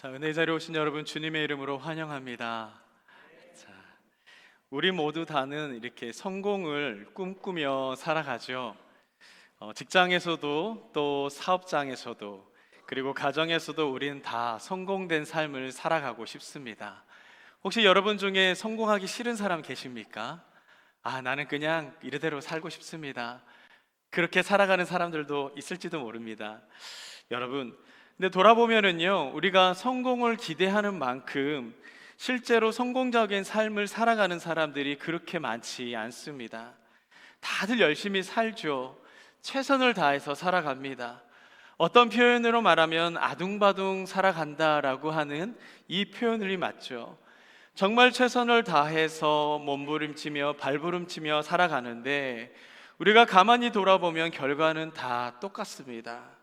자, 은혜 자리에 오신 여러분 주님의 이름으로 환영합니다. 자, 우리 모두 다는 이렇게 성공을 꿈꾸며 살아가죠. 직장에서도 또 사업장에서도 그리고 가정에서도 우리는 다 성공된 삶을 살아가고 싶습니다. 혹시 여러분 중에 성공하기 싫은 사람 계십니까? 나는 그냥 이래대로 살고 싶습니다. 그렇게 살아가는 사람들도 있을지도 모릅니다. 여러분, 근데 돌아보면은요, 우리가 성공을 기대하는 만큼 실제로 성공적인 삶을 살아가는 사람들이 그렇게 많지 않습니다. 다들 열심히 살죠. 최선을 다해서 살아갑니다. 어떤 표현으로 말하면 아둥바둥 살아간다라고 하는 이 표현이 맞죠. 정말 최선을 다해서 몸부림치며 발부림치며 살아가는데 우리가 가만히 돌아보면 결과는 다 똑같습니다.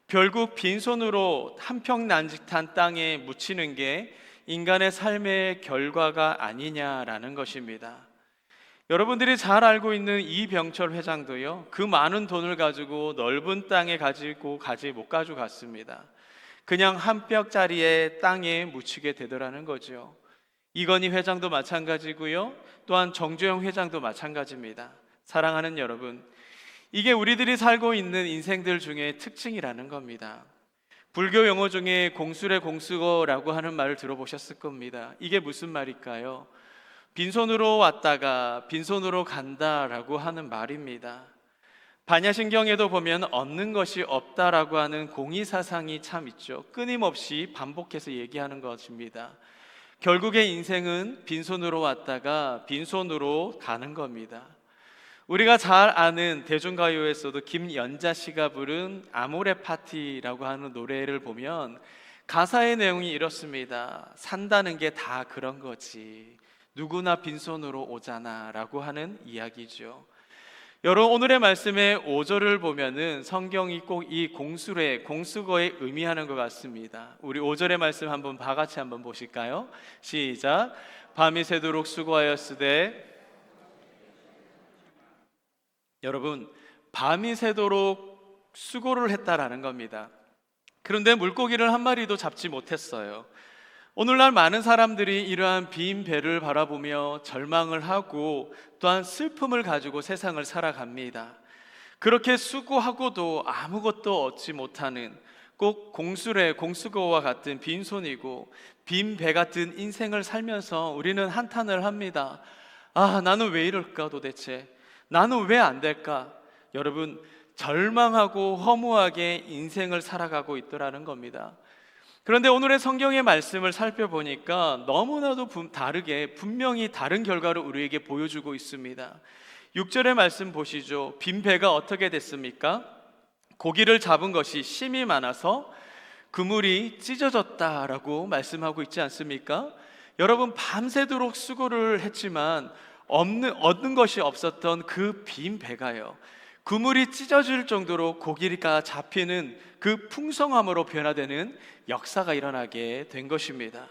결국 빈손으로 한평난직한 땅에 묻히는 게 인간의 삶의 결과가 아니냐라는 것입니다. 여러분들이 잘 알고 있는 이병철 회장도요, 그 많은 돈을 가지고 넓은 땅에 가지 못 가져갔습니다. 그냥 한 뼘짜리의 땅에 묻히게 되더라는 거죠. 이건희 회장도 마찬가지고요, 또한 정주영 회장도 마찬가지입니다. 사랑하는 여러분, 이게 우리들이 살고 있는 인생들 중에 특징이라는 겁니다. 불교 용어 중에 공수래 공수거라고 하는 말을 들어보셨을 겁니다. 이게 무슨 말일까요? 빈손으로 왔다가 빈손으로 간다라고 하는 말입니다. 반야신경에도 보면 얻는 것이 없다라고 하는 공의사상이 참 있죠. 끊임없이 반복해서 얘기하는 것입니다. 결국에 인생은 빈손으로 왔다가 빈손으로 가는 겁니다. 우리가 잘 아는 대중가요에서도 김연자 씨가 부른 아모레 파티라고 하는 노래를 보면 가사의 내용이 이렇습니다. 산다는 게 다 그런 거지. 누구나 빈손으로 오잖아 라고 하는 이야기죠. 여러분, 오늘의 말씀의 5절을 보면은 성경이 꼭 이 공수거에 의미하는 것 같습니다. 우리 5절의 말씀 한번 다 같이 한번 보실까요? 시작. 밤이 새도록 수고하였으되. 여러분, 밤이 새도록 수고를 했다라는 겁니다. 그런데 물고기를 한 마리도 잡지 못했어요. 오늘날 많은 사람들이 이러한 빈 배를 바라보며 절망을 하고 또한 슬픔을 가지고 세상을 살아갑니다. 그렇게 수고하고도 아무것도 얻지 못하는 꼭 공수거와 같은 빈손이고 빈 배 같은 인생을 살면서 우리는 한탄을 합니다. 나는 왜 이럴까 도대체? 나는 왜 안 될까? 여러분, 절망하고 허무하게 인생을 살아가고 있더라는 겁니다. 그런데 오늘의 성경의 말씀을 살펴보니까 너무나도 다르게 분명히 다른 결과를 우리에게 보여주고 있습니다. 6절의 말씀 보시죠. 빈 배가 어떻게 됐습니까? 고기를 잡은 것이 심이 많아서 그물이 찢어졌다라고 말씀하고 있지 않습니까? 여러분, 밤새도록 수고를 했지만 얻는 것이 없었던 그 빈 배가요, 그물이 찢어질 정도로 고기가 잡히는 그 풍성함으로 변화되는 역사가 일어나게 된 것입니다.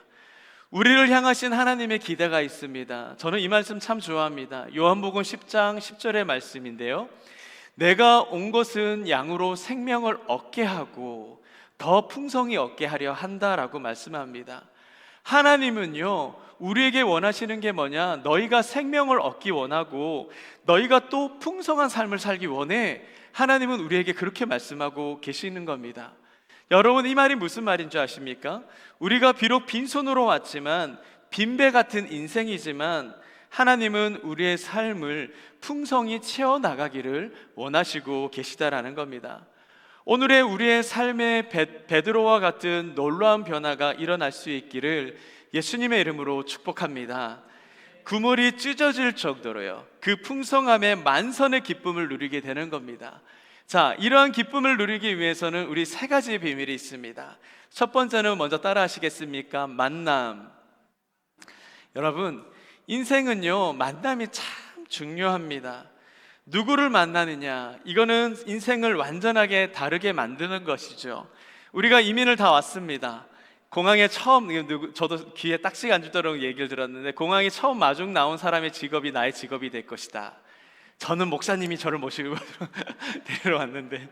우리를 향하신 하나님의 기대가 있습니다. 저는 이 말씀 참 좋아합니다. 요한복음 10장 10절의 말씀인데요, 내가 온 것은 양으로 생명을 얻게 하고 더 풍성히 얻게 하려 한다라고 말씀합니다. 하나님은요, 우리에게 원하시는 게 뭐냐? 너희가 생명을 얻기 원하고 너희가 또 풍성한 삶을 살기 원해. 하나님은 우리에게 그렇게 말씀하고 계시는 겁니다. 여러분, 이 말이 무슨 말인 줄 아십니까? 우리가 비록 빈손으로 왔지만 빈배 같은 인생이지만 하나님은 우리의 삶을 풍성히 채워나가기를 원하시고 계시다라는 겁니다. 오늘의 우리의 삶의 베드로와 같은 놀라운 변화가 일어날 수 있기를 예수님의 이름으로 축복합니다. 그물이 찢어질 정도로요, 그 풍성함의 만선의 기쁨을 누리게 되는 겁니다. 자, 이러한 기쁨을 누리기 위해서는 우리 세 가지의 비밀이 있습니다. 첫 번째는 먼저 따라 하시겠습니까? 만남. 여러분, 인생은요, 만남이 참 중요합니다. 누구를 만나느냐, 이거는 인생을 완전하게 다르게 만드는 것이죠. 우리가 이민을 다 왔습니다. 공항에 처음, 저도 귀에 딱지가 안 주도록 얘기를 들었는데, 공항에 처음 마중 나온 사람의 직업이 나의 직업이 될 것이다. 저는 목사님이 저를 모시고 데리러 왔는데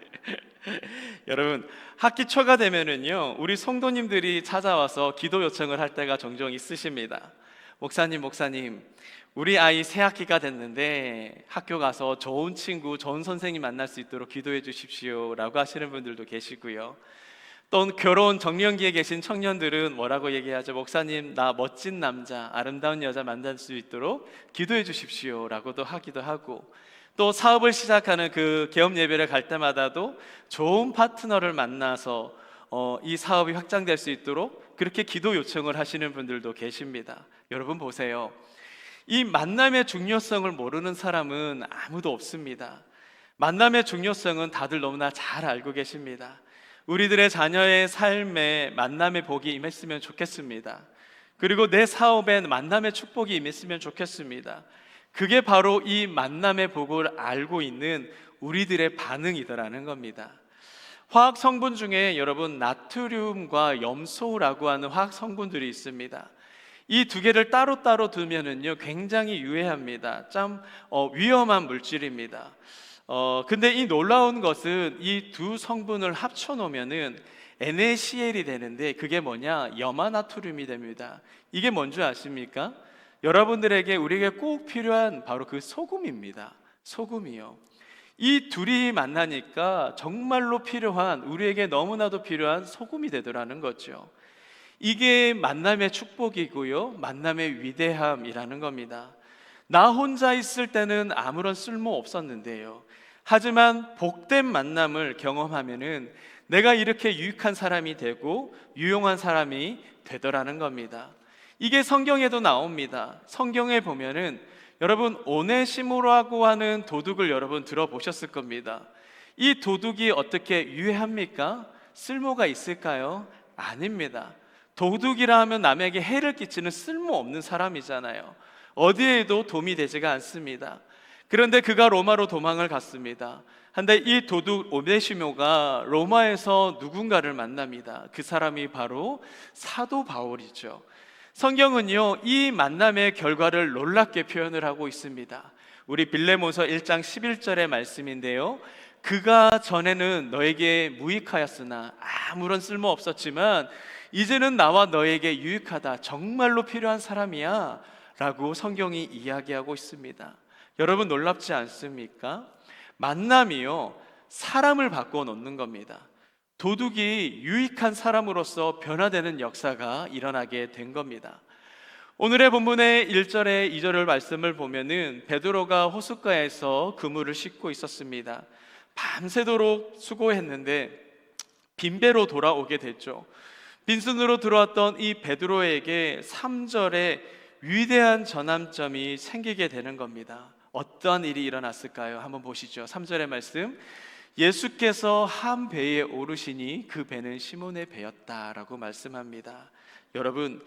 여러분, 학기 초가 되면은요 우리 성도님들이 찾아와서 기도 요청을 할 때가 종종 있으십니다. 목사님, 우리 아이 새 학기가 됐는데 학교 가서 좋은 친구, 좋은 선생님 만날 수 있도록 기도해 주십시오 라고 하시는 분들도 계시고요. 또 결혼 정년기에 계신 청년들은 뭐라고 얘기하죠? 목사님, 나 멋진 남자, 아름다운 여자 만날 수 있도록 기도해 주십시오 라고도 하기도 하고, 또 사업을 시작하는 그 개업 예배를 갈 때마다도 좋은 파트너를 만나서 이 사업이 확장될 수 있도록 그렇게 기도 요청을 하시는 분들도 계십니다. 여러분 보세요, 이 만남의 중요성을 모르는 사람은 아무도 없습니다. 만남의 중요성은 다들 너무나 잘 알고 계십니다. 우리들의 자녀의 삶에 만남의 복이 임했으면 좋겠습니다. 그리고 내 사업에 만남의 축복이 임했으면 좋겠습니다. 그게 바로 이 만남의 복을 알고 있는 우리들의 반응이더라는 겁니다. 화학 성분 중에 여러분 나트륨과 염소라고 하는 화학 성분들이 있습니다. 이 두 개를 따로따로 두면은요 굉장히 유해합니다. 참 위험한 물질입니다. 근데 이 놀라운 것은 이 두 성분을 합쳐 놓으면은 NaCl이 되는데, 그게 뭐냐? 염화나트륨이 됩니다. 이게 뭔지 아십니까? 여러분들에게, 우리에게 꼭 필요한 바로 그 소금입니다. 소금이요. 이 둘이 만나니까 정말로 필요한, 우리에게 너무나도 필요한 소금이 되더라는 거죠. 이게 만남의 축복이고요, 만남의 위대함이라는 겁니다. 나 혼자 있을 때는 아무런 쓸모 없었는데요, 하지만 복된 만남을 경험하면은 내가 이렇게 유익한 사람이 되고 유용한 사람이 되더라는 겁니다. 이게 성경에도 나옵니다. 성경에 보면은 여러분 오네시모라고 하는 도둑을 여러분 들어보셨을 겁니다. 이 도둑이 어떻게 유해합니까? 쓸모가 있을까요? 아닙니다. 도둑이라 하면 남에게 해를 끼치는 쓸모없는 사람이잖아요. 어디에도 도움이 되지가 않습니다. 그런데 그가 로마로 도망을 갔습니다. 한데 이 도둑 오네시모가 로마에서 누군가를 만납니다. 그 사람이 바로 사도 바울이죠. 성경은요 이 만남의 결과를 놀랍게 표현을 하고 있습니다. 우리 빌레몬서 1장 11절의 말씀인데요, 그가 전에는 너에게 무익하였으나 아무런 쓸모 없었지만 이제는 나와 너에게 유익하다, 정말로 필요한 사람이야 라고 성경이 이야기하고 있습니다. 여러분 놀랍지 않습니까? 만남이요 사람을 바꿔 놓는 겁니다. 도둑이 유익한 사람으로서 변화되는 역사가 일어나게 된 겁니다. 오늘의 본문의 1절에 2절을 말씀을 보면은 베드로가 호숫가에서 그물을 싣고 있었습니다. 밤새도록 수고했는데 빈배로 돌아오게 됐죠. 빈손으로 들어왔던 이 베드로에게 3절에 위대한 전환점이 생기게 되는 겁니다. 어떠한 일이 일어났을까요? 한번 보시죠. 3절의 말씀, 예수께서 한 배에 오르시니 그 배는 시몬의 배였다라고 말씀합니다. 여러분,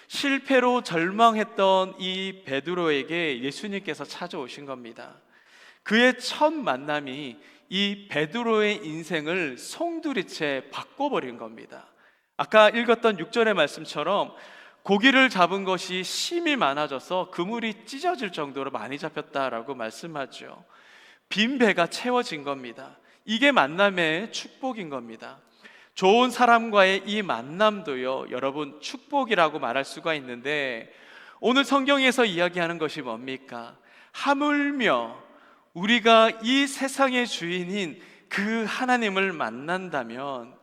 실패로 절망했던 이 베드로에게 예수님께서 찾아오신 겁니다. 그의 첫 만남이 이 베드로의 인생을 송두리째 바꿔버린 겁니다. 아까 읽었던 6절의 말씀처럼 고기를 잡은 것이 심이 많아져서 그물이 찢어질 정도로 많이 잡혔다라고 말씀하죠. 빈 배가 채워진 겁니다. 이게 만남의 축복인 겁니다. 좋은 사람과의 이 만남도요 여러분 축복이라고 말할 수가 있는데, 오늘 성경에서 이야기하는 것이 뭡니까? 하물며 우리가 이 세상의 주인인 그 하나님을 만난다면,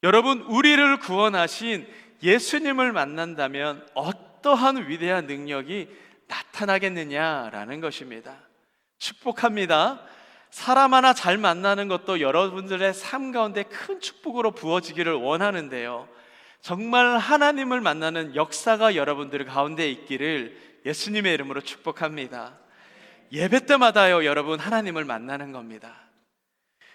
여러분 우리를 구원하신 예수님을 만난다면 어떠한 위대한 능력이 나타나겠느냐라는 것입니다. 축복합니다. 사람 하나 잘 만나는 것도 여러분들의 삶 가운데 큰 축복으로 부어지기를 원하는데요, 정말 하나님을 만나는 역사가 여러분들 가운데 있기를 예수님의 이름으로 축복합니다. 예배 때마다요 여러분 하나님을 만나는 겁니다.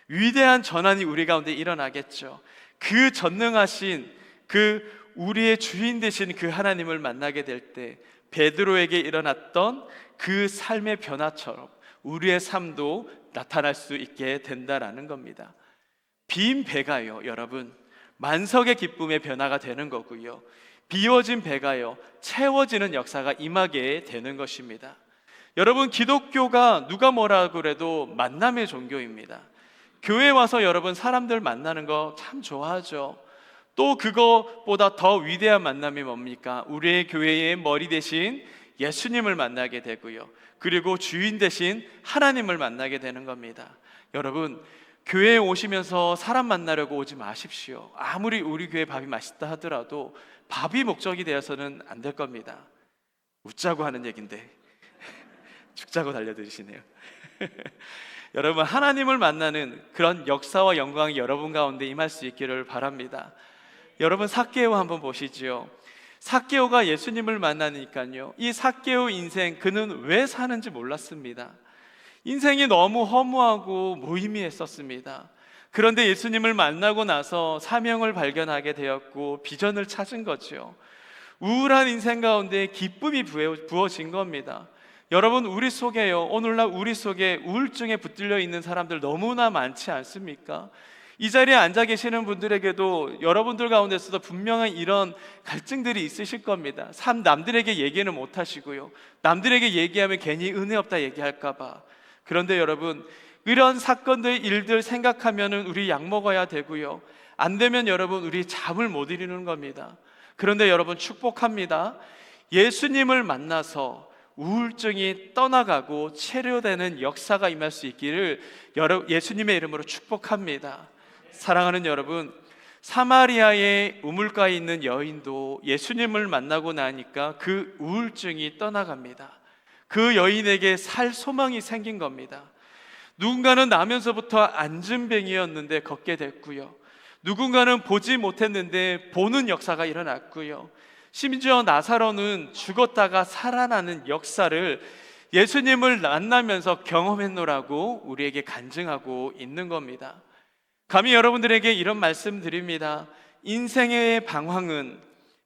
위대한 전환이 우리 가운데 일어나겠죠. 그 전능하신 그 우리의 주인 되신 그 하나님을 만나게 될 때 베드로에게 일어났던 그 삶의 변화처럼 우리의 삶도 나타날 수 있게 된다라는 겁니다. 빈 배가요 여러분 만석의 기쁨의 변화가 되는 거고요, 비워진 배가요 채워지는 역사가 임하게 되는 것입니다. 여러분, 기독교가 누가 뭐라 그래도 만남의 종교입니다. 교회 와서 여러분 사람들 만나는 거 참 좋아하죠. 또 그것보다 더 위대한 만남이 뭡니까? 우리의 교회의 머리 대신 예수님을 만나게 되고요, 그리고 주인 대신 하나님을 만나게 되는 겁니다. 여러분, 교회에 오시면서 사람 만나려고 오지 마십시오. 아무리 우리 교회 밥이 맛있다 하더라도 밥이 목적이 되어서는 안 될 겁니다. 웃자고 하는 얘긴데 죽자고 달려드시네요. 여러분, 하나님을 만나는 그런 역사와 영광이 여러분 가운데 임할 수 있기를 바랍니다. 여러분, 삭개오 한번 보시지요. 삭개오가 예수님을 만나니까요, 이 삭개오 인생, 그는 왜 사는지 몰랐습니다. 인생이 너무 허무하고 무의미했었습니다. 그런데 예수님을 만나고 나서 사명을 발견하게 되었고 비전을 찾은 거죠. 우울한 인생 가운데 기쁨이 부어진 겁니다. 여러분, 우리 속에요, 오늘날 우리 속에 우울증에 붙들려 있는 사람들 너무나 많지 않습니까? 이 자리에 앉아 계시는 분들에게도 여러분들 가운데서도 분명한 이런 갈증들이 있으실 겁니다. 남들에게 얘기는 못 하시고요, 남들에게 얘기하면 괜히 은혜 없다 얘기할까 봐. 그런데 여러분, 이런 사건들, 일들 생각하면은 우리 약 먹어야 되고요, 안 되면 여러분 우리 잠을 못 이루는 겁니다. 그런데 여러분, 축복합니다. 예수님을 만나서 우울증이 떠나가고 치료되는 역사가 임할 수 있기를 예수님의 이름으로 축복합니다. 사랑하는 여러분, 사마리아의 우물가에 있는 여인도 예수님을 만나고 나니까 그 우울증이 떠나갑니다. 그 여인에게 살 소망이 생긴 겁니다. 누군가는 나면서부터 안진뱅이였는데 걷게 됐고요, 누군가는 보지 못했는데 보는 역사가 일어났고요, 심지어 나사로는 죽었다가 살아나는 역사를 예수님을 만나면서 경험했노라고 우리에게 간증하고 있는 겁니다. 감히 여러분들에게 이런 말씀 드립니다. 인생의 방황은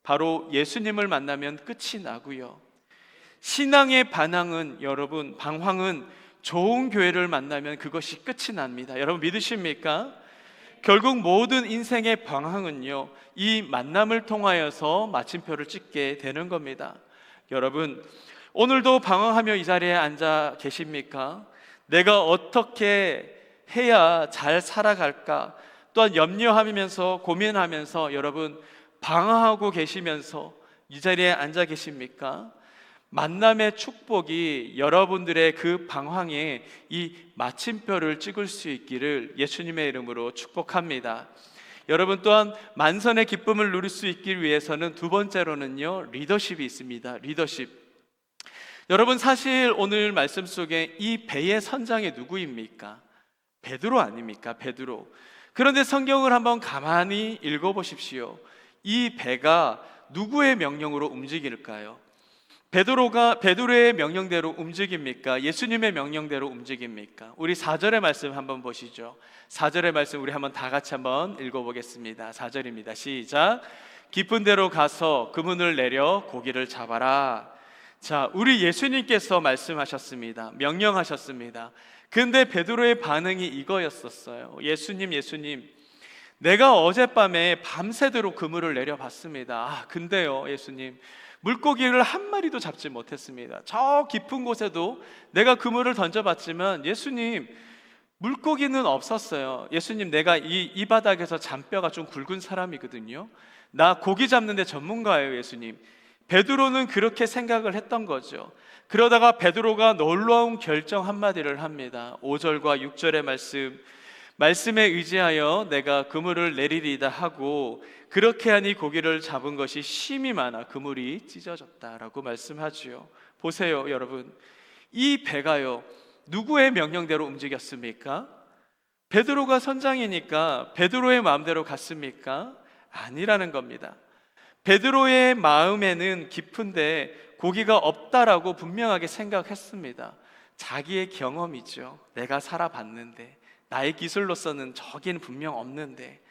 바로 예수님을 만나면 끝이 나고요, 신앙의 반항은, 여러분, 방황은 좋은 교회를 만나면 그것이 끝이 납니다. 여러분, 믿으십니까? 결국 모든 인생의 방황은요, 이 만남을 통하여서 마침표를 찍게 되는 겁니다. 여러분, 오늘도 방황하며 이 자리에 앉아 계십니까? 내가 어떻게 해야 잘 살아갈까? 또한 염려하면서 고민하면서 여러분 방황하고 계시면서 이 자리에 앉아 계십니까? 만남의 축복이 여러분들의 그 방황에 이 마침표를 찍을 수 있기를 예수님의 이름으로 축복합니다. 여러분, 또한 만선의 기쁨을 누릴 수 있기 위해서는 두 번째로는요, 리더십이 있습니다. 리더십. 여러분, 사실 오늘 말씀 속에 이 배의 선장이 누구입니까? 베드로 아닙니까? 베드로. 그런데 성경을 한번 가만히 읽어보십시오. 이 배가 누구의 명령으로 움직일까요? 베드로의 명령대로 움직입니까? 예수님의 명령대로 움직입니까? 우리 4절의 말씀 한번 보시죠. 4절의 말씀 우리 한번 다 같이 한번 읽어보겠습니다. 4절입니다. 시작. 깊은 데로 가서 그물을 내려 고기를 잡아라. 자, 우리 예수님께서 말씀하셨습니다. 명령하셨습니다. 근데 베드로의 반응이 이거였었어요. 예수님, 내가 어젯밤에 밤새도록 그물을 내려봤습니다. 근데요, 예수님, 물고기를 한 마리도 잡지 못했습니다. 저 깊은 곳에도 내가 그물을 던져봤지만 예수님, 물고기는 없었어요. 예수님, 내가 이 바닥에서 잔뼈가 좀 굵은 사람이거든요. 나 고기 잡는 데 전문가예요, 예수님. 베드로는 그렇게 생각을 했던 거죠. 그러다가 베드로가 놀라운 결정 한마디를 합니다. 5절과 6절의 말씀에 의지하여 내가 그물을 내리리다 하고 그렇게 하니 고기를 잡은 것이 심이 많아 그물이 찢어졌다라고 말씀하지요. 보세요, 여러분, 이 배가요, 누구의 명령대로 움직였습니까? 베드로가 선장이니까 베드로의 마음대로 갔습니까? 아니라는 겁니다. 베드로의 마음에는 깊은데 고기가 없다라고 분명하게 생각했습니다. 자기의 경험이죠. 내가 살아봤는데, 나의 기술로서는 저기는 분명 없는데.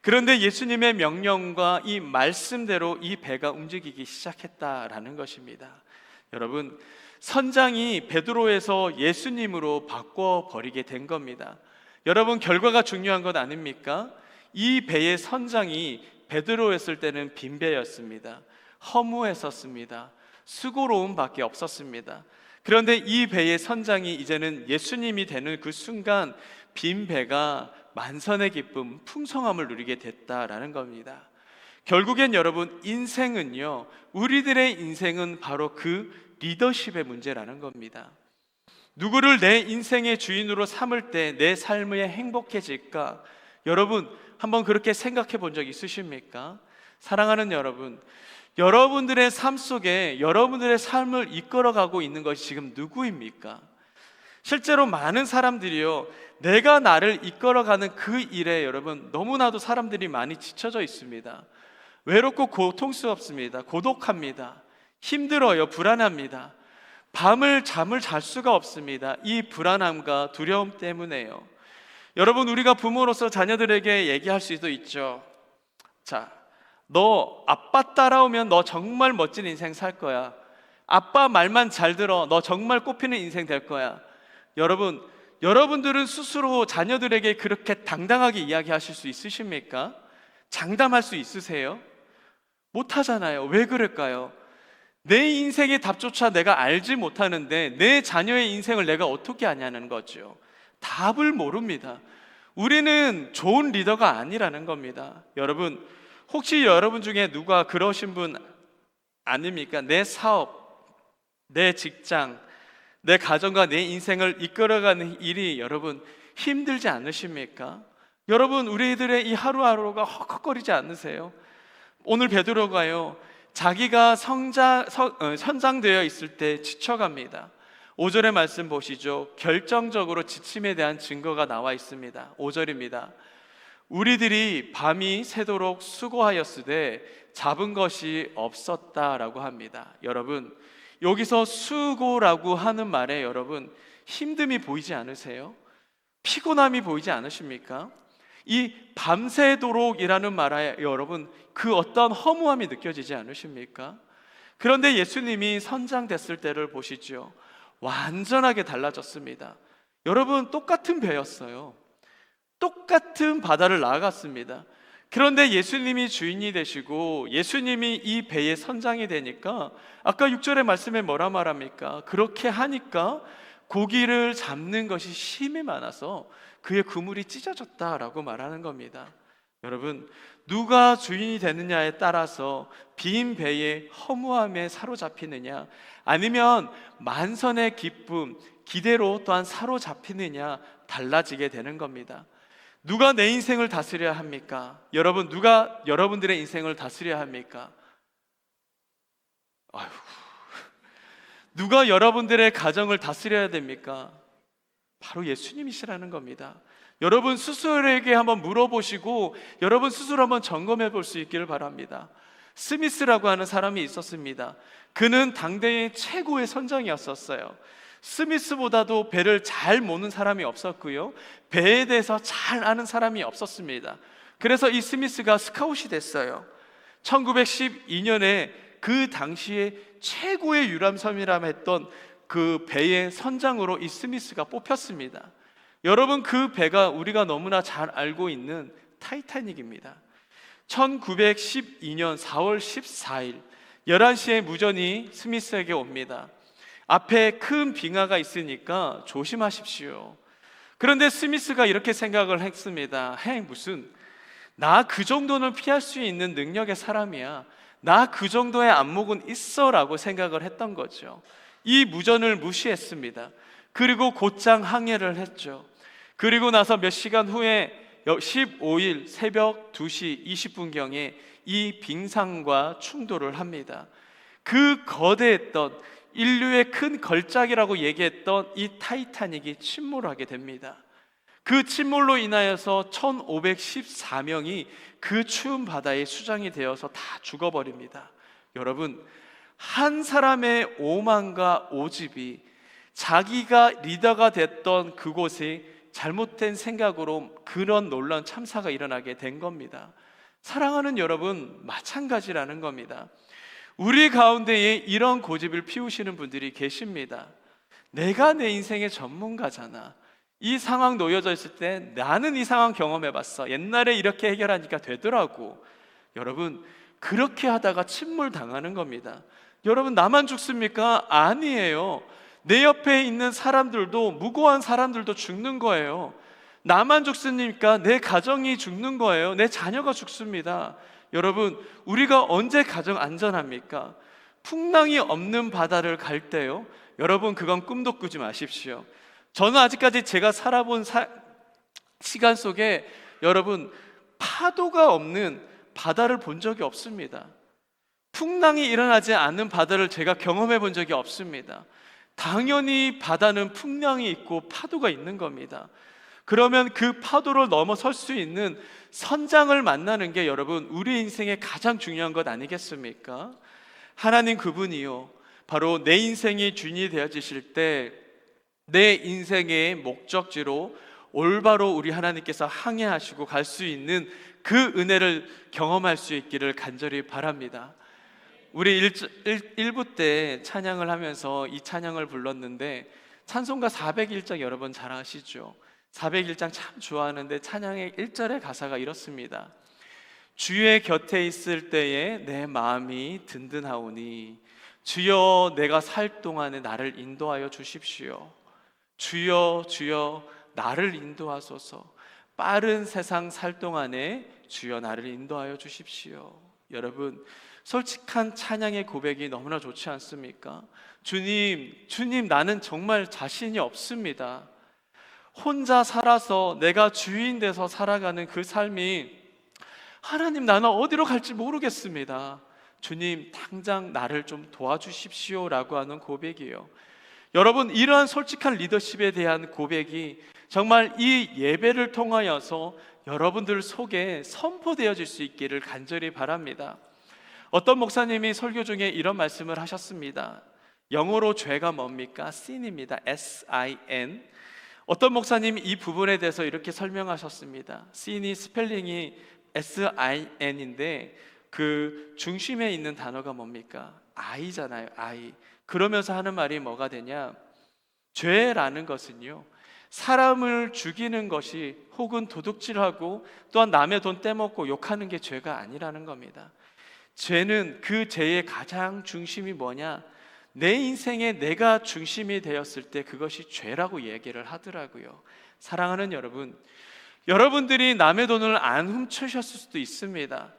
그런데 예수님의 명령과 이 말씀대로 이 배가 움직이기 시작했다라는 것입니다. 여러분, 선장이 베드로에서 예수님으로 바꿔버리게 된 겁니다. 여러분, 결과가 중요한 것 아닙니까? 이 배의 선장이 베드로였을 때는 빈배였습니다. 허무했었습니다. 수고로움밖에 없었습니다. 그런데 이 배의 선장이 이제는 예수님이 되는 그 순간 빈 배가 만선의 기쁨, 풍성함을 누리게 됐다라는 겁니다. 결국엔 여러분, 인생은요, 우리들의 인생은 바로 그 리더십의 문제라는 겁니다. 누구를 내 인생의 주인으로 삼을 때 내 삶이 행복해질까? 여러분, 한번 그렇게 생각해 본 적 있으십니까? 사랑하는 여러분, 여러분들의 삶 속에 여러분들의 삶을 이끌어가고 있는 것이 지금 누구입니까? 실제로 많은 사람들이요, 내가 나를 이끌어가는 그 일에 여러분 너무나도 사람들이 많이 지쳐져 있습니다. 외롭고 고통스럽습니다. 고독합니다. 힘들어요. 불안합니다. 밤을 잠을 잘 수가 없습니다. 이 불안함과 두려움 때문에요. 여러분, 우리가 부모로서 자녀들에게 얘기할 수도 있죠. 자, 너 아빠 따라오면 너 정말 멋진 인생 살 거야. 아빠 말만 잘 들어. 너 정말 꽃피는 인생 될 거야. 여러분, 여러분들은 스스로 자녀들에게 그렇게 당당하게 이야기하실 수 있으십니까? 장담할 수 있으세요? 못하잖아요. 왜 그럴까요? 내 인생의 답조차 내가 알지 못하는데 내 자녀의 인생을 내가 어떻게 아냐는 거죠. 답을 모릅니다. 우리는 좋은 리더가 아니라는 겁니다. 여러분, 혹시 여러분 중에 누가 그러신 분 아닙니까? 내 사업, 내 직장, 내 가정과 내 인생을 이끌어가는 일이 여러분 힘들지 않으십니까? 여러분, 우리들의 이 하루하루가 헉헉거리지 않으세요? 오늘 베드로가요, 자기가 선장되어 있을 때 지쳐갑니다. 5절의 말씀 보시죠. 결정적으로 지침에 대한 증거가 나와 있습니다. 5절입니다. 우리들이 밤이 새도록 수고하였으되 잡은 것이 없었다라고 합니다. 여러분, 여기서 수고라고 하는 말에 여러분 힘듦이 보이지 않으세요? 피곤함이 보이지 않으십니까? 이 밤새도록이라는 말에 여러분 그 어떤 허무함이 느껴지지 않으십니까? 그런데 예수님이 선장됐을 때를 보시죠. 완전하게 달라졌습니다. 여러분, 똑같은 배였어요. 똑같은 바다를 나아갔습니다. 그런데 예수님이 주인이 되시고 예수님이 이 배의 선장이 되니까 아까 6절의 말씀에 뭐라 말합니까? 그렇게 하니까 고기를 잡는 것이 힘이 많아서 그의 그물이 찢어졌다라고 말하는 겁니다. 여러분, 누가 주인이 되느냐에 따라서 빈 배의 허무함에 사로잡히느냐 아니면 만선의 기쁨, 기대로 또한 사로잡히느냐 달라지게 되는 겁니다. 누가 내 인생을 다스려야 합니까? 여러분, 누가 여러분들의 인생을 다스려야 합니까? 아휴, 누가 여러분들의 가정을 다스려야 됩니까? 바로 예수님이시라는 겁니다. 여러분 스스로에게 한번 물어보시고 여러분 스스로 한번 점검해 볼 수 있기를 바랍니다. 스미스라고 하는 사람이 있었습니다. 그는 당대의 최고의 선장이었었어요. 스미스보다도 배를 잘 모는 사람이 없었고요, 배에 대해서 잘 아는 사람이 없었습니다. 그래서 이 스미스가 스카웃이 됐어요. 1912년에 그 당시에 최고의 유람선이라 했던 그 배의 선장으로 이 스미스가 뽑혔습니다. 여러분, 그 배가 우리가 너무나 잘 알고 있는 타이타닉입니다. 1912년 4월 14일 11시에 무전이 스미스에게 옵니다. 앞에 큰 빙하가 있으니까 조심하십시오. 그런데 스미스가 이렇게 생각을 했습니다. 무슨 나 그 정도는 피할 수 있는 능력의 사람이야. 나 그 정도의 안목은 있어 라고 생각을 했던 거죠. 이 무전을 무시했습니다. 그리고 곧장 항해를 했죠. 그리고 나서 몇 시간 후에 15일 새벽 2시 20분경에 이 빙상과 충돌을 합니다. 그 거대했던 인류의 큰 걸작이라고 얘기했던 이 타이타닉이 침몰하게 됩니다. 그 침몰로 인하여서 1514명이 그 추운 바다에 수장이 되어서 다 죽어버립니다. 여러분, 한 사람의 오만과 오집이 자기가 리더가 됐던 그곳에 잘못된 생각으로 그런 놀라운 참사가 일어나게 된 겁니다. 사랑하는 여러분, 마찬가지라는 겁니다. 우리 가운데에 이런 고집을 피우시는 분들이 계십니다. 내가 내 인생의 전문가잖아. 이 상황 놓여져 있을 때 나는 이 상황 경험해봤어. 옛날에 이렇게 해결하니까 되더라고. 여러분, 그렇게 하다가 침몰 당하는 겁니다. 여러분, 나만 죽습니까? 아니에요. 내 옆에 있는 사람들도, 무고한 사람들도 죽는 거예요. 나만 죽습니까? 내 가정이 죽는 거예요. 내 자녀가 죽습니다. 여러분, 우리가 언제 가정 안전합니까? 풍랑이 없는 바다를 갈 때요, 여러분, 그건 꿈도 꾸지 마십시오. 저는 아직까지 제가 살아본 시간 속에 여러분, 파도가 없는 바다를 본 적이 없습니다. 풍랑이 일어나지 않는 바다를 제가 경험해 본 적이 없습니다. 당연히 바다는 풍랑이 있고 파도가 있는 겁니다. 그러면 그 파도를 넘어설 수 있는 선장을 만나는 게 여러분, 우리 인생의 가장 중요한 것 아니겠습니까? 하나님 그분이요, 바로 내 인생이 주인이 되어지실 때 내 인생의 목적지로 올바로 우리 하나님께서 항해하시고 갈 수 있는 그 은혜를 경험할 수 있기를 간절히 바랍니다. 우리 1부 때 찬양을 하면서 이 찬양을 불렀는데, 찬송가 401장 여러분 잘 아시죠? 401장 참 좋아하는데 찬양의 1절의 가사가 이렇습니다. 주의 곁에 있을 때에 내 마음이 든든하오니 주여 내가 살 동안에 나를 인도하여 주십시오. 주여 주여 나를 인도하소서. 빠른 세상 살 동안에 주여 나를 인도하여 주십시오. 여러분, 솔직한 찬양의 고백이 너무나 좋지 않습니까? 주님 나는 정말 자신이 없습니다. 혼자 살아서 내가 주인 돼서 살아가는 그 삶이, 하나님 나는 어디로 갈지 모르겠습니다. 주님 당장 나를 좀 도와주십시오 라고 하는 고백이에요. 여러분, 이러한 솔직한 리더십에 대한 고백이 정말 이 예배를 통하여서 여러분들 속에 선포되어질 수 있기를 간절히 바랍니다. 어떤 목사님이 설교 중에 이런 말씀을 하셨습니다. 영어로 죄가 뭡니까? sin입니다. S-I-N. 어떤 목사님이 이 부분에 대해서 이렇게 설명하셨습니다. sin이 스펠링이 S-I-N인데 그 중심에 있는 단어가 뭡니까? I잖아요. I. 그러면서 하는 말이 뭐가 되냐? 죄라는 것은요, 사람을 죽이는 것이, 혹은 도둑질하고 또한 남의 돈 떼먹고 욕하는 게 죄가 아니라는 겁니다. 죄는, 그 죄의 가장 중심이 뭐냐? 내 인생에 내가 중심이 되었을 때 그것이 죄라고 얘기를 하더라고요. 사랑하는 여러분, 여러분들이 남의 돈을 안 훔치셨을 수도 있습니다.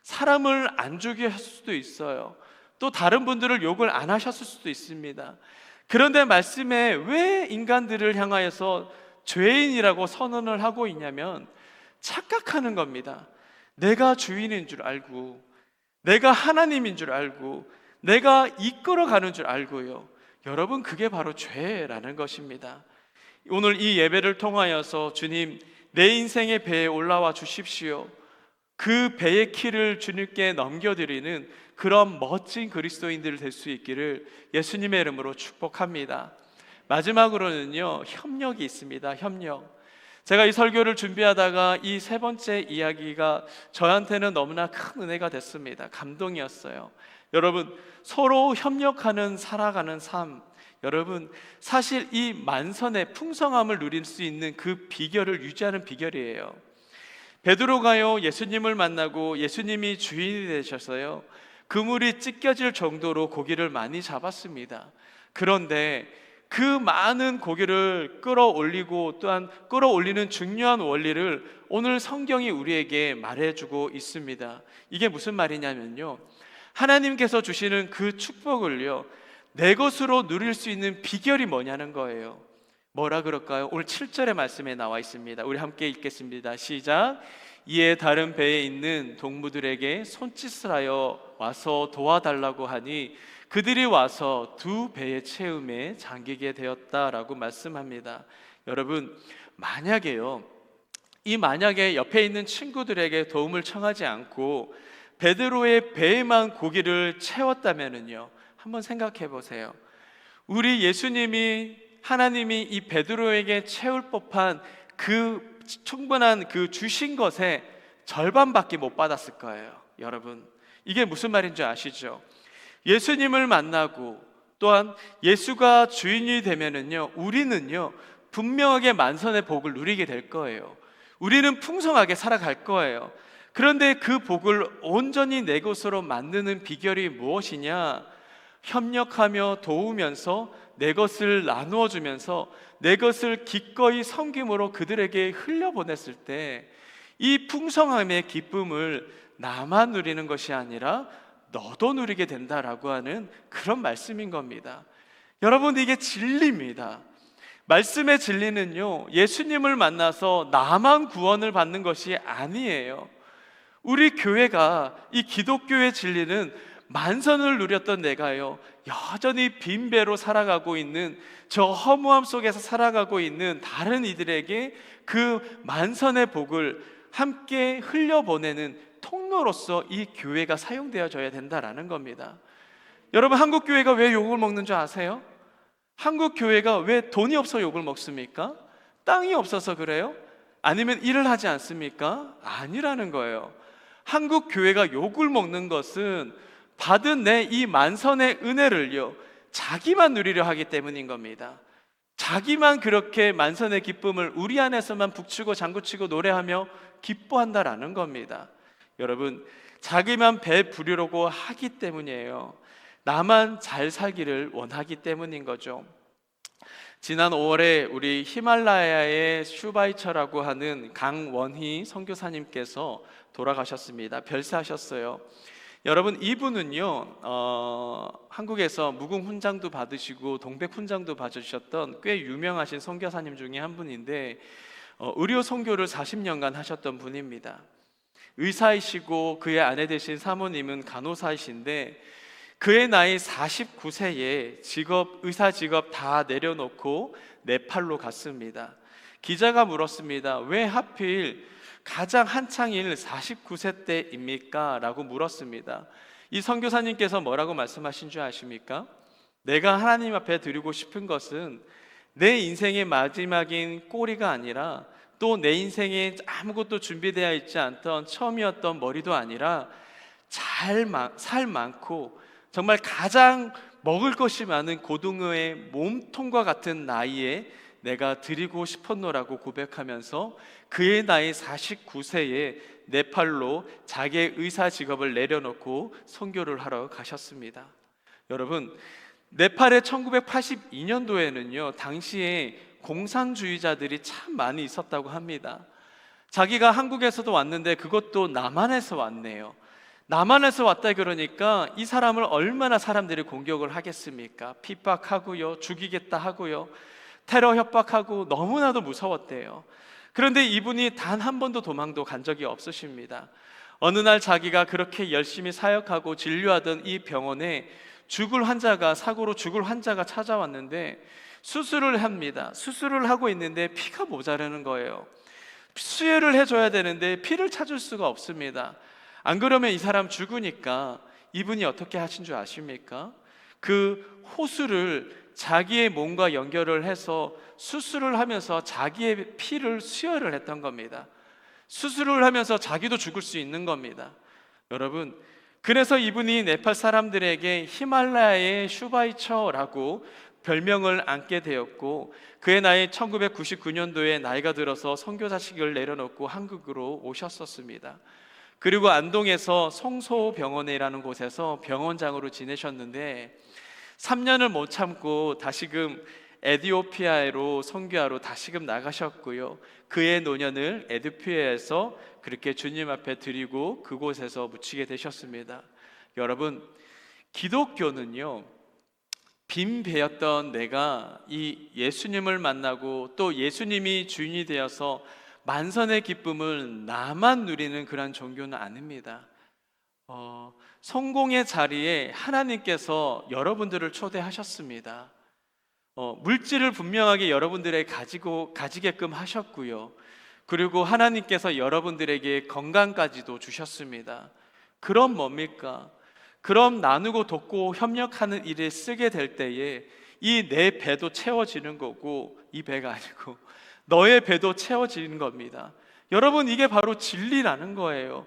사람을 안 죽이셨을 수도 있어요. 또 다른 분들을 욕을 안 하셨을 수도 있습니다. 그런데 말씀에 왜 인간들을 향하여서 죄인이라고 선언을 하고 있냐면, 착각하는 겁니다. 내가 주인인 줄 알고, 내가 하나님인 줄 알고, 내가 이끌어가는 줄 알고요. 여러분, 그게 바로 죄라는 것입니다. 오늘 이 예배를 통하여서 주님, 내 인생의 배에 올라와 주십시오. 그 배의 키를 주님께 넘겨드리는 그런 멋진 그리스도인들 될 수 있기를 예수님의 이름으로 축복합니다. 마지막으로는요, 협력이 있습니다. 협력. 제가 이 설교를 준비하다가 이 세 번째 이야기가 저한테는 너무나 큰 은혜가 됐습니다. 감동이었어요. 여러분, 서로 협력하는 살아가는 삶, 여러분, 사실 이 만선의 풍성함을 누릴 수 있는 그 비결을 유지하는 비결이에요. 베드로가요, 예수님을 만나고 예수님이 주인이 되셔서요, 그물이 찢겨질 정도로 고기를 많이 잡았습니다. 그런데 그 많은 고기를 끌어올리고 또한 끌어올리는 중요한 원리를 오늘 성경이 우리에게 말해주고 있습니다. 이게 무슨 말이냐면요, 하나님께서 주시는 그 축복을요, 내 것으로 누릴 수 있는 비결이 뭐냐는 거예요. 뭐라 그럴까요? 오늘 7절의 말씀에 나와 있습니다. 우리 함께 읽겠습니다. 시작. 이에 다른 배에 있는 동무들에게 손짓을 하여 와서 도와달라고 하니 그들이 와서 두 배의 채움에 잠기게 되었다라고 말씀합니다. 여러분, 만약에 옆에 있는 친구들에게 도움을 청하지 않고 베드로의 배에만 고기를 채웠다면요, 한번 생각해 보세요. 우리 예수님이, 하나님이 이 베드로에게 채울 법한 그 충분한 그 주신 것의 절반밖에 못 받았을 거예요. 여러분, 이게 무슨 말인지 아시죠? 예수님을 만나고 또한 예수가 주인이 되면은요, 우리는요 분명하게 만선의 복을 누리게 될 거예요. 우리는 풍성하게 살아갈 거예요. 그런데 그 복을 온전히 내 것으로 만드는 비결이 무엇이냐? 협력하며 도우면서 내 것을 나누어 주면서 내 것을 기꺼이 섬김으로 그들에게 흘려보냈을 때 이 풍성함의 기쁨을 나만 누리는 것이 아니라 너도 누리게 된다라고 하는 그런 말씀인 겁니다. 여러분, 이게 진리입니다. 말씀의 진리는요, 예수님을 만나서 나만 구원을 받는 것이 아니에요. 우리 교회가, 이 기독교의 진리는 만선을 누렸던 내가요, 여전히 빈배로 살아가고 있는, 저 허무함 속에서 살아가고 있는 다른 이들에게 그 만선의 복을 함께 흘려보내는 통로로서 이 교회가 사용되어져야 된다라는 겁니다. 여러분, 한국 교회가 왜 욕을 먹는 줄 아세요? 한국 교회가 왜 돈이 없어 욕을 먹습니까? 땅이 없어서 그래요? 아니면 일을 하지 않습니까? 아니라는 거예요. 한국 교회가 욕을 먹는 것은 받은 내 이 만선의 은혜를요, 자기만 누리려 하기 때문인 겁니다. 자기만 그렇게 만선의 기쁨을 우리 안에서만 북치고 장구치고 노래하며 기뻐한다라는 겁니다. 여러분, 자기만 배 부리려고 하기 때문이에요. 나만 잘 살기를 원하기 때문인 거죠. 지난 5월에 우리 히말라야의 슈바이처라고 하는 강원희 선교사님께서 돌아가셨습니다. 별세하셨어요. 여러분, 이분은요, 한국에서 무궁 훈장도 받으시고 동백 훈장도 받으셨던 꽤 유명하신 선교사님 중에 한 분인데, 의료 선교를 40년간 하셨던 분입니다. 의사이시고 그의 아내 되신 사모님은 간호사이신데, 그의 나이 49세에 의사 직업 다 내려놓고 네팔로 갔습니다. 기자가 물었습니다. 왜 하필 가장 한창일 49세 때입니까? 라고 물었습니다. 이 선교사님께서 뭐라고 말씀하신 줄 아십니까? 내가 하나님 앞에 드리고 싶은 것은 내 인생의 마지막인 꼬리가 아니라, 또 내 인생에 아무것도 준비되어 있지 않던 처음이었던 머리도 아니라, 살 많고 정말 가장 먹을 것이 많은 고등어의 몸통과 같은 나이에 내가 드리고 싶었노라고 고백하면서 그의 나이 49세에 네팔로 자기의 의사 직업을 내려놓고 선교를 하러 가셨습니다. 여러분, 네팔의 1982년도에는요 당시에 공산주의자들이 참 많이 있었다고 합니다. 자기가 한국에서도 왔는데 그것도 남한에서 왔네요. 남한에서 왔다 그러니까 이 사람을 얼마나 사람들이 공격을 하겠습니까? 핍박하고요, 죽이겠다 하고요, 테러 협박하고 너무나도 무서웠대요. 그런데 이분이 단 한 번도 도망도 간 적이 없으십니다. 어느 날 자기가 그렇게 열심히 사역하고 진료하던 이 병원에 사고로 죽을 환자가 찾아왔는데 수술을 합니다. 수술을 하고 있는데 피가 모자라는 거예요. 수혈을 해줘야 되는데 피를 찾을 수가 없습니다. 안 그러면 이 사람 죽으니까 이분이 어떻게 하신 줄 아십니까? 그 호수를 자기의 몸과 연결을 해서 수술을 하면서 자기의 피를 수혈을 했던 겁니다. 수술을 하면서 자기도 죽을 수 있는 겁니다. 여러분, 그래서 이분이 네팔 사람들에게 히말라야의 슈바이처라고 별명을 안게 되었고, 그의 나이 1999년도에 나이가 들어서 선교사직을 내려놓고 한국으로 오셨었습니다. 그리고 안동에서 성소병원이라는 곳에서 병원장으로 지내셨는데 3년을 못 참고 다시금 에티오피아로 선교하러 다시금 나가셨고요. 그의 노년을 에티오피아에서 그렇게 주님 앞에 드리고 그곳에서 묻히게 되셨습니다. 여러분, 기독교는요, 빈배였던 내가 이 예수님을 만나고 또 예수님이 주인이 되어서 만선의 기쁨을 나만 누리는 그런 종교는 아닙니다. 성공의 자리에 하나님께서 여러분들을 초대하셨습니다. 물질을 분명하게 여러분들에게 가지게끔 하셨고요. 그리고 하나님께서 여러분들에게 건강까지도 주셨습니다. 그럼 뭡니까? 그럼 나누고 돕고 협력하는 일에 쓰게 될 때에 이 내 배도 채워지는 거고, 이 배가 아니고 너의 배도 채워지는 겁니다. 여러분, 이게 바로 진리라는 거예요.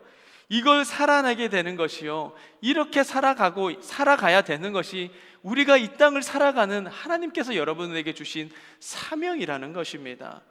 이걸 살아내게 되는 것이요, 이렇게 살아가야 되는 것이 우리가 이 땅을 살아가는 하나님께서 여러분에게 주신 사명이라는 것입니다.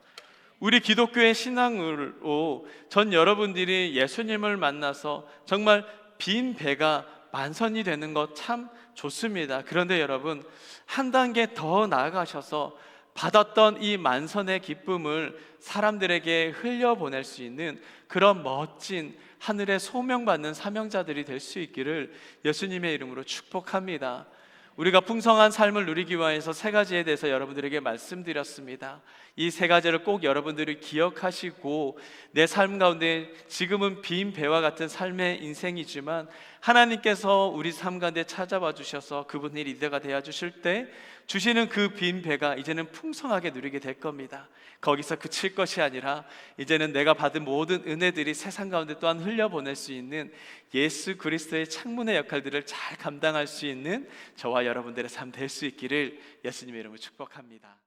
우리 기독교의 신앙으로 전 여러분들이 예수님을 만나서 정말 빈 배가 만선이 되는 것 참 좋습니다. 그런데 여러분, 한 단계 더 나아가셔서 받았던 이 만선의 기쁨을 사람들에게 흘려보낼 수 있는 그런 멋진 하늘의 소명받는 사명자들이 될 수 있기를 예수님의 이름으로 축복합니다. 우리가 풍성한 삶을 누리기 위해서 세 가지에 대해서 여러분들에게 말씀드렸습니다. 이 세 가지를 꼭 여러분들이 기억하시고, 내 삶 가운데 지금은 빈 배와 같은 삶의 인생이지만 하나님께서 우리 삶 가운데 찾아와 주셔서 그분이 리더가 되어 주실 때 주시는 그 빈 배가 이제는 풍성하게 누리게 될 겁니다. 거기서 그칠 것이 아니라 이제는 내가 받은 모든 은혜들이 세상 가운데 또한 흘려보낼 수 있는 예수 그리스도의 창문의 역할들을 잘 감당할 수 있는 저와 여러분들의 삶 될 수 있기를 예수님의 이름으로 축복합니다.